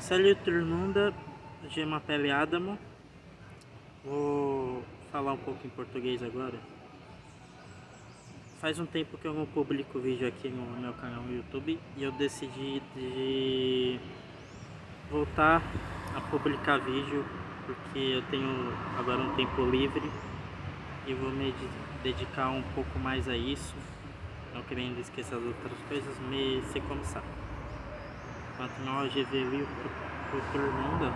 Salut tout le monde, je m'appelle Adamo. Vou falar um pouco em português agora. Faz um tempo que eu não publico vídeo aqui no meu canal no YouTube e eu decidi de voltar a publicar vídeo porque eu tenho agora um tempo livre e vou me dedicar um pouco mais a isso, não querendo esquecer as outras coisas, mais c'est comme ça. Maintenant, je vais lire pour tout le monde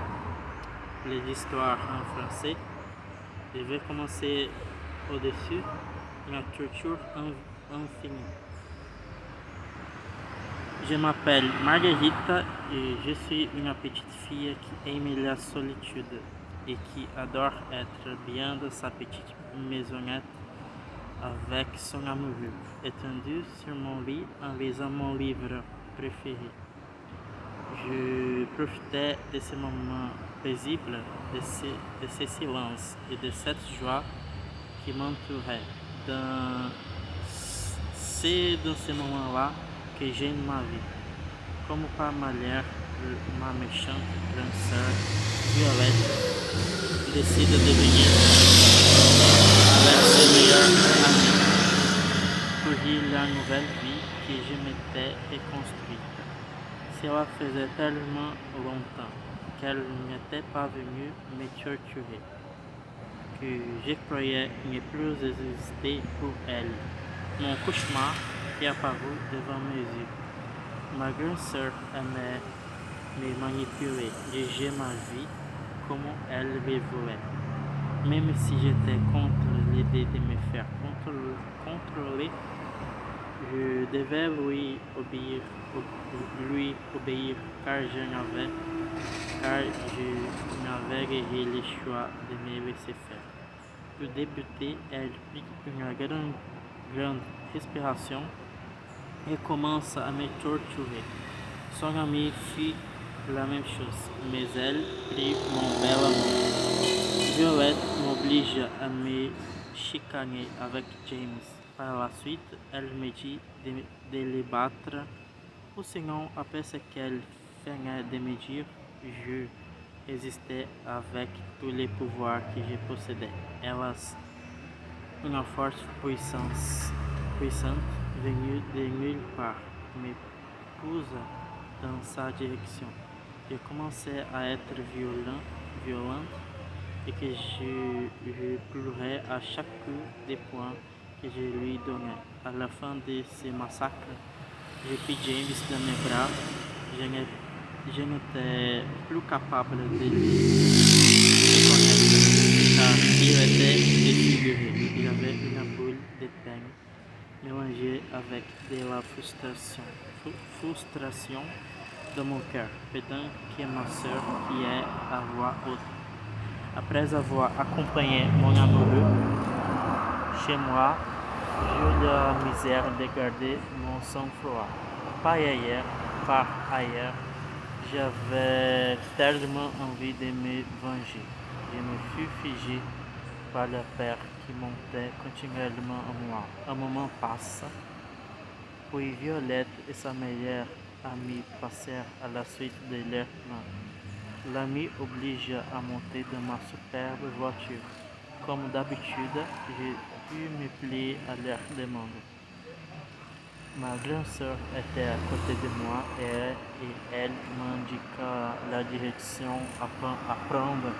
l'histoire en français. Je vais commencer au-dessus, la torture infinie. Je m'appelle Marguerita et je suis une petite fille qui aime la solitude et qui adore être bien dans sa petite maisonnette avec son amoureux, étendu sur mon lit en lisant mon livre préféré. Je profitais de ces moments paisibles, de ces silences et de cette joie qui m'entourait. C'est dans ces moments-là que j'aime ma vie. Comme par malheur, ma méchante grande sœur Violette décide de venir avec ses meilleurs amis pour la nouvelle vie que je m'étais reconstruite. Cela faisait tellement longtemps qu'elle n'était pas venue me torturer que je croyais ne plus exister pour elle. Mon cauchemar est apparu devant mes yeux. Ma grande sœur aimait me manipuler, diriger ma vie comme elle le voulait. Même si j'étais contre l'idée de me faire contrôler, je devais lui obéir car je n'avais guère le choix de me laisser faire. Pour débuter, elle prit une grande respiration et commença à me torturer. Son ami fit la même chose, mais elle prit mon bel amour. Violette m'obligea à me chicaner avec James. Par la suite, elle me dit de le battre, ou sinon, après ce qu'elle venait de me dire, je résistais avec tous les pouvoirs que je possédais. Hélas, une force puissante venue de nulle part me poussa dans sa direction. Je commençais à être violente et que je pleurais à chaque coup de poing que je lui donnais. À la fin de ce massacre, j'ai pris James dans mes bras. Je n'étais plus capable de le reconnaître car il était défiguré. Il avait une boule de peine mélangée avec de la frustration dans mon cœur, pendant que ma sœur priait à voix haute. Après avoir accompagné mon amoureux chez moi, j'eus la misère de garder mon sang-froid. Par ailleurs, j'avais tellement envie de me venger. Je me fus figé par la peur qui montait continuellement en moi. Un moment passa, puis Violette et sa meilleure amie passèrent à la suite de leur plan. L'ami obligea à monter dans ma superbe voiture. Comme d'habitude, j'ai pu me plier à leur demande. Ma grande sœur était à côté de moi et elle m'indiqua la direction à prendre.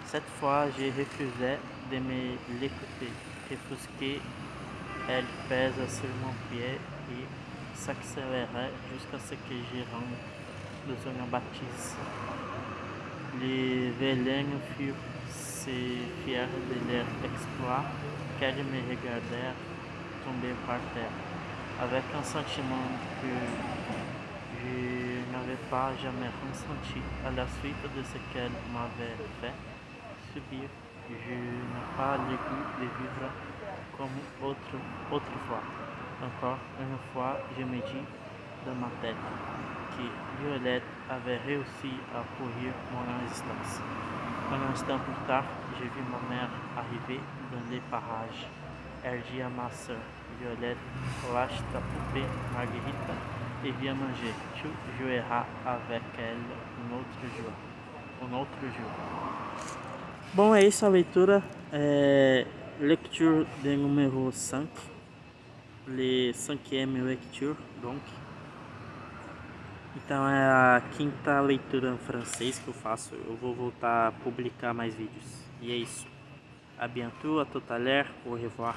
Cette fois, je refusais de me l'écouter. Offusquée, elle pesa sur mon pied et s'accélérait jusqu'à ce que je rentre dans une bâtisse. Les vilains furent si fiers de leur exploit qu'elles me regardèrent tomber par terre, avec un sentiment que je n'avais pas jamais ressenti à la suite de ce qu'elle m'avait fait subir. Je n'ai pas le goût de vivre comme autrefois. Encore une fois, je me dis dans ma tête que Violette avait réussi à pourrir mon existence. Un instant plus tard, j'ai vu ma mère arriver dans les parages. Elle dit à ma sœur Violette: lâche ta poupée, Marguerita, et viens manger. Tu joueras avec elle um outro jour. Bom, é isso a leitura. Lecture de número 5. Le cinquième lecture, donc. Então é a quinta leitura em francês que eu faço. Eu vou voltar a publicar mais vídeos. E é isso. A bientôt, à tout à l'heure, au revoir.